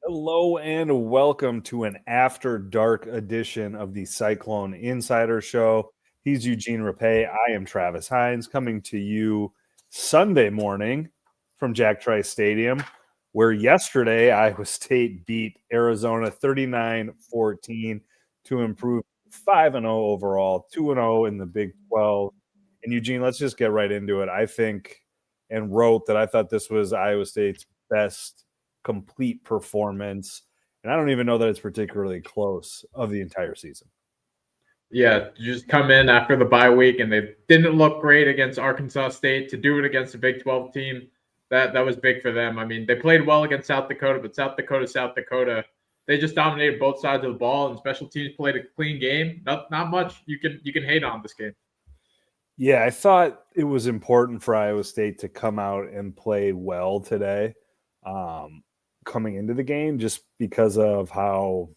Hello and welcome to an after dark edition of the Cyclone Insider Show. He's Euegne Rapay. I am Travis Hines, coming to you Sunday morning from Jack Trice Stadium, where yesterday Iowa State beat Arizona 39-14 to improve 5-0 overall, 2-0 in the Big 12. And Euegne, let's just get right into it. I think and wrote that I thought this was Iowa State's best complete performance, and I don't even know that it's particularly close of the entire season. Yeah, you just come in after the bye week, and they didn't look great against Arkansas State. To do it against a Big 12 team, that was big for them. I mean, they played well against South Dakota, but South Dakota, they just dominated both sides of the ball, and special teams played a clean game. Not much you can hate on this game. Yeah, I thought it was important for Iowa State to come out and play well today, coming into the game, just because of how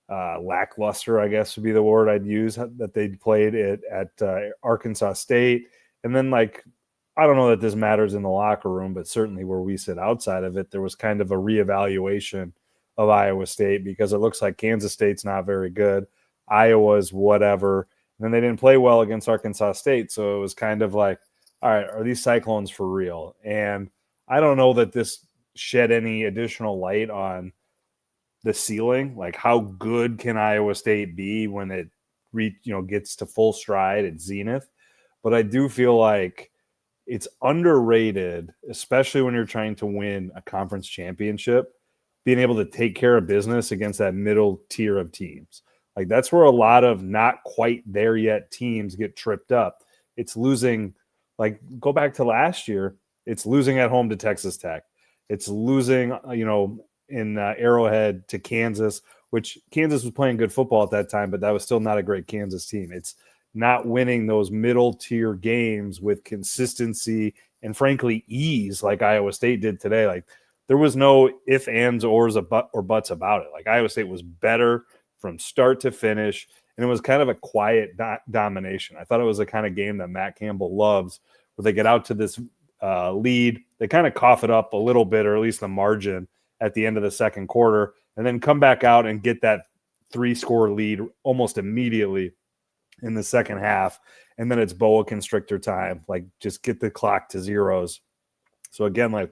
lackluster, I guess would be the word I'd use, that they played it at Arkansas State. And then, I don't know that this matters in the locker room, but certainly where we sit outside of it, there was kind of a reevaluation of Iowa State because it looks like Kansas State's not very good. Iowa's whatever. And then they didn't play well against Arkansas State. So it was kind of like, all right, are these Cyclones for real? And I don't know that this shed any additional light on the ceiling. Like, how good can Iowa State be when it gets to full stride at zenith? But I do feel like it's underrated, especially when you're trying to win a conference championship, being able to take care of business against that middle tier of teams. Like, that's where a lot of not quite there yet teams get tripped up. It's losing, go back to last year, it's losing at home to Texas Tech. It's losing, in Arrowhead to Kansas, which Kansas was playing good football at that time, but that was still not a great Kansas team. It's not winning those middle tier games with consistency and frankly ease like Iowa State did today. Like, there was no ifs, ands, ors, or buts about it. Like, Iowa State was better from start to finish, and it was kind of a quiet domination. I thought it was the kind of game that Matt Campbell loves, where they get out to this lead, they kind of cough it up a little bit, or at least the margin at the end of the second quarter, and then come back out and get that 3-score lead almost immediately in the second half. And then it's boa constrictor time, just get the clock to zeros. So again, I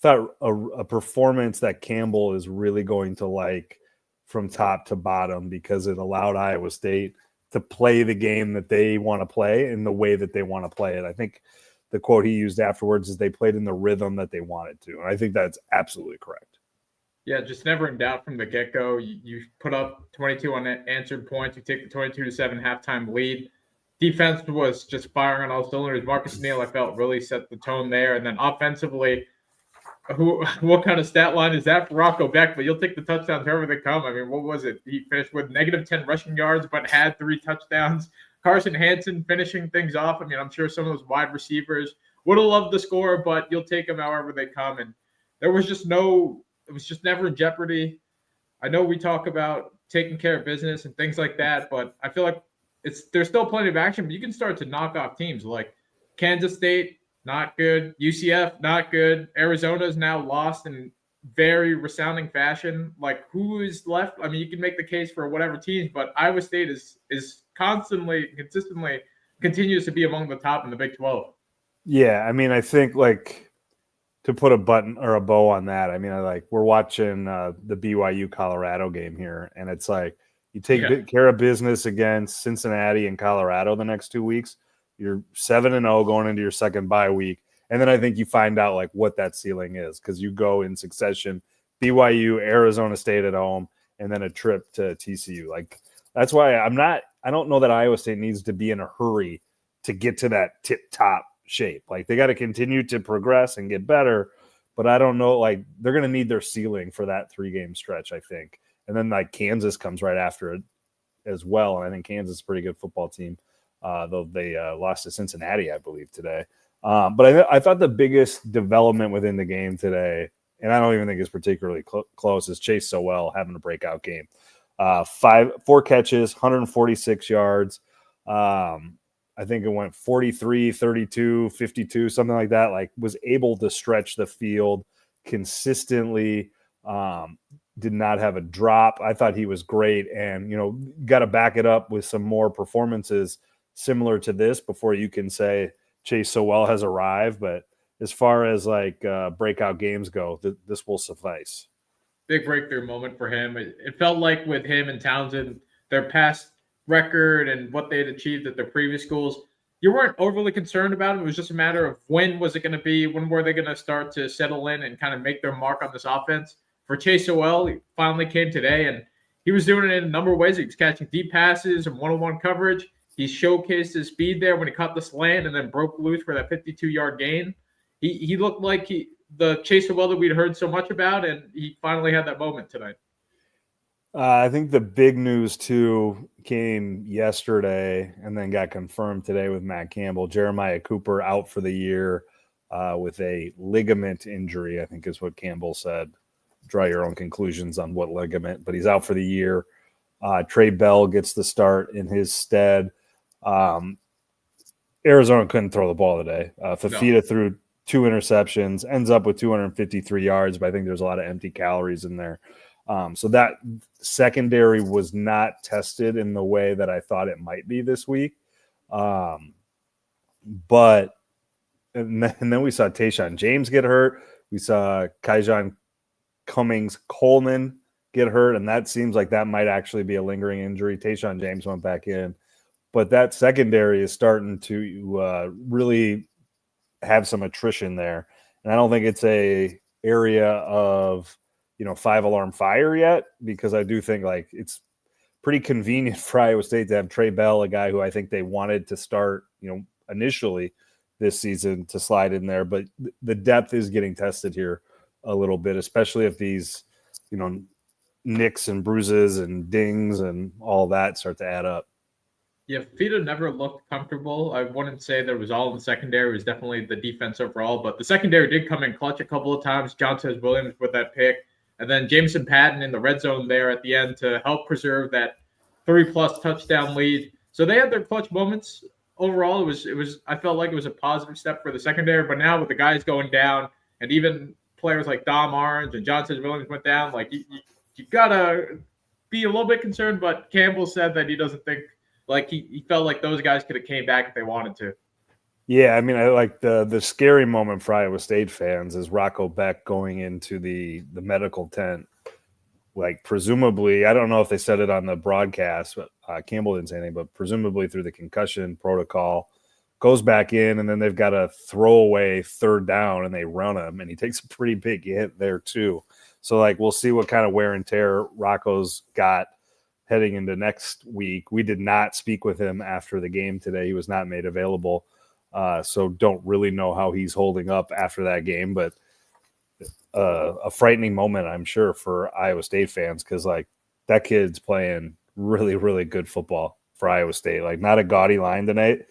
thought a performance that Campbell is really going to like from top to bottom, because it allowed Iowa State to play the game that they want to play in the way that they want to play it. I think the quote he used afterwards is they played in the rhythm that they wanted to. And I think that's absolutely correct. Yeah, just never in doubt from the get-go. You put up 22 unanswered points. You take the 22-7 halftime lead. Defense was just firing on all cylinders. Marcus Neal, I felt, really set the tone there. And then offensively, what kind of stat line is that for Rocco Beck? But you'll take the touchdowns however they come. I mean, what was it? He finished with -10 rushing yards, but had 3 touchdowns. Carson Hansen finishing things off. I mean, I'm sure some of those wide receivers would have loved the score, but you'll take them however they come. And there was just it was just never in jeopardy. I know we talk about taking care of business and things like that, but I feel like there's still plenty of action, but you can start to knock off teams like Kansas State, not good. UCF, not good. Arizona's now lost in very resounding fashion. Like, who is left? I mean, you can make the case for whatever teams, but Iowa State is consistently continues to be among the top in the Big 12. Yeah, I mean, I think to put a button or a bow on that, I mean, we're watching the BYU Colorado game here, and it's like you take care of business against Cincinnati and Colorado the next 2 weeks. You're 7-0 going into your second bye week, and then I think you find out what that ceiling is, because you go in succession: BYU, Arizona State at home, and then a trip to TCU. That's why I don't know that Iowa State needs to be in a hurry to get to that tip top shape. They got to continue to progress and get better, but I don't know, they're going to need their ceiling for that 3-game stretch, I think. And then Kansas comes right after it as well. And I think Kansas is a pretty good football team, though they lost to Cincinnati, I believe, today. But I thought the biggest development within the game today, and I don't even think it's particularly close, is Chase Sowell having a breakout game. 4 catches, 146 yards. I think it went 43, 32, 52, something like that. Was able to stretch the field, consistently. Did not have a drop. I thought he was great, and got to back it up with some more performances similar to this before you can say Chase Sowell has arrived. But as far as breakout games go, this will suffice. Big breakthrough moment for him. It felt like with him and Townsend, their past record and what they had achieved at their previous schools, you weren't overly concerned about it. It was just a matter of when was it going to be, when were they going to start to settle in and kind of make their mark on this offense. For Chase Sowell, he finally came today, and he was doing it in a number of ways. He was catching deep passes and one-on-one coverage. He showcased his speed there when he caught the slant and then broke loose for that 52-yard gain. He looked like the Chase Sowell that we'd heard so much about, and he finally had that moment tonight. I think the big news, too, came yesterday and then got confirmed today with Matt Campbell. Jeremiah Cooper out for the year with a ligament injury, I think is what Campbell said. Draw your own conclusions on what ligament, but he's out for the year. Trey Bell gets the start in his stead. Arizona couldn't throw the ball today. Fafita threw 2 interceptions, ends up with 253 yards, but I think there's a lot of empty calories in there. So that secondary was not tested in the way that I thought it might be this week. And then we saw Tayshaun James get hurt. We saw Kaijon Cummings-Coleman get hurt, and that seems like that might actually be a lingering injury. Tayshaun James went back in. But that secondary is starting to really have some attrition there. And I don't think it's a area of, 5-alarm fire yet, because I do think it's pretty convenient for Iowa State to have Trey Bell, a guy who I think they wanted to start, initially this season, to slide in there. But the depth is getting tested here a little bit, especially if these, nicks and bruises and dings and all that start to add up. Yeah, Fafita never looked comfortable. I wouldn't say that it was all in the secondary. It was definitely the defense overall, but the secondary did come in clutch a couple of times. Johnson Williams with that pick, and then Jameson Patton in the red zone there at the end to help preserve that 3+ touchdown lead. So they had their clutch moments. Overall, it was. I felt like it was a positive step for the secondary, but now with the guys going down, and even players like Dom Orange and Johnson Williams went down, you gotta be a little bit concerned. But Campbell said that he doesn't think. He felt like those guys could have came back if they wanted to. Yeah, I mean, I like the scary moment for Iowa State fans is Rocco Beck going into the medical tent. Presumably, I don't know if they said it on the broadcast, but Campbell didn't say anything, but presumably through the concussion protocol, goes back in, and then they've got a throwaway 3rd down, and they run him, and he takes a pretty big hit there too. So, we'll see what kind of wear and tear Rocco's got heading into next week. We did not speak with him after the game today. He was not made available. So don't really know how he's holding up after that game, but a frightening moment, I'm sure, for Iowa State fans, because that kid's playing really, really good football for Iowa State. Not a gaudy line tonight,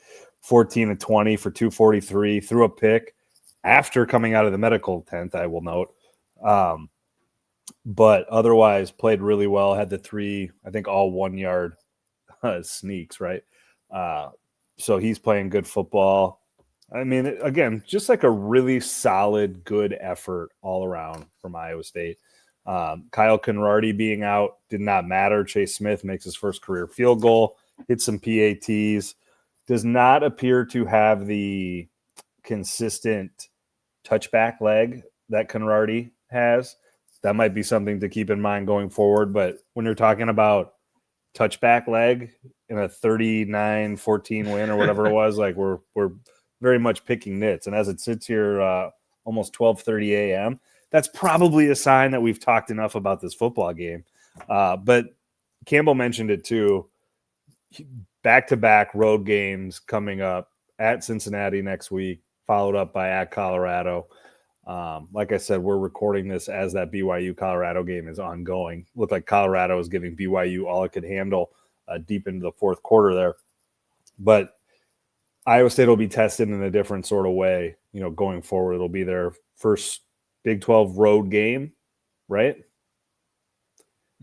14-20 for 243, threw a pick after coming out of the medical tent, I will note. But otherwise played really well, had the 3, I think all 1-yard sneaks, right? So he's playing good football. I mean, again, just a really solid, good effort all around from Iowa State. Kyle Conrarty being out did not matter. Chase Smith makes his first career field goal, hit some PATs, does not appear to have the consistent touchback leg that Conrarty has. That might be something to keep in mind going forward. But when you're talking about touchback leg in a 39-14 win or whatever it was, we're very much picking nits. And as it sits here almost 12:30 a.m., that's probably a sign that we've talked enough about this football game. But Campbell mentioned it too. Back-to-back road games coming up at Cincinnati next week, followed up by at Colorado. Like I said, we're recording this as that BYU-Colorado game is ongoing. Looked like Colorado is giving BYU all it could handle deep into the 4th quarter there. But Iowa State will be tested in a different sort of way, going forward. It'll be their first Big 12 road game, right?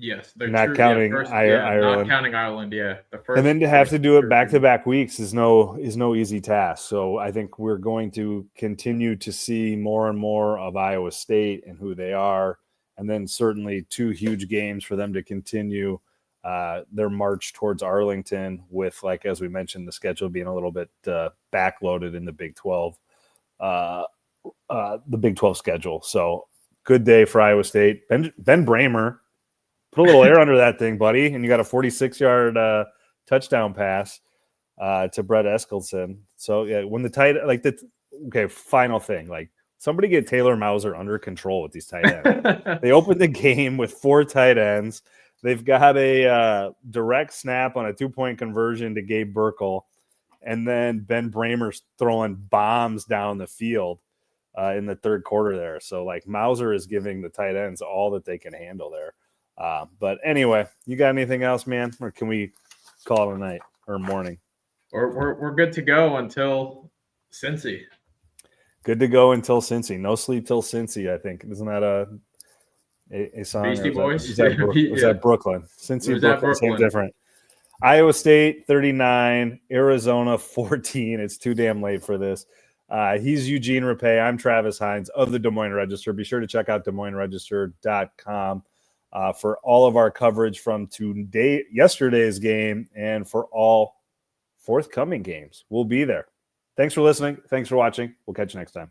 Yes, not counting Ireland. Not counting Ireland. Yeah, the first. And then to have to do it back-to-back weeks is no easy task. So I think we're going to continue to see more and more of Iowa State and who they are, and then certainly 2 huge games for them to continue their march towards Arlington. With, like as we mentioned, the schedule being a little bit backloaded in the Big 12, the Big 12 schedule. So good day for Iowa State. Ben Bramer. Put a little air under that thing, buddy, and you got a 46-yard touchdown pass to Brett Eskildson. So yeah, when the tight final thing, like somebody get Taylor Mauser under control with these tight ends. They opened the game with 4 tight ends. They've got a direct snap on a 2-point conversion to Gabe Burkle, and then Ben Bramer's throwing bombs down the field in the third quarter there. So like Mauser is giving the tight ends all that they can handle there. But anyway, you got anything else, man? Or can we call it a night or morning? We're good to go until Cincy. Good to go until Cincy. No sleep till Cincy, I think. Isn't that a song? Beastie Boys? Is that Brooklyn? Cincy, Brooklyn, same different. Iowa State 39, Arizona 14. It's too damn late for this. He's Euegne Rapay. I'm Travis Hines of the Des Moines Register. Be sure to check out DesMoinesRegister.com. For all of our coverage from yesterday's game and for all forthcoming games. We'll be there. Thanks for listening. Thanks for watching. We'll catch you next time.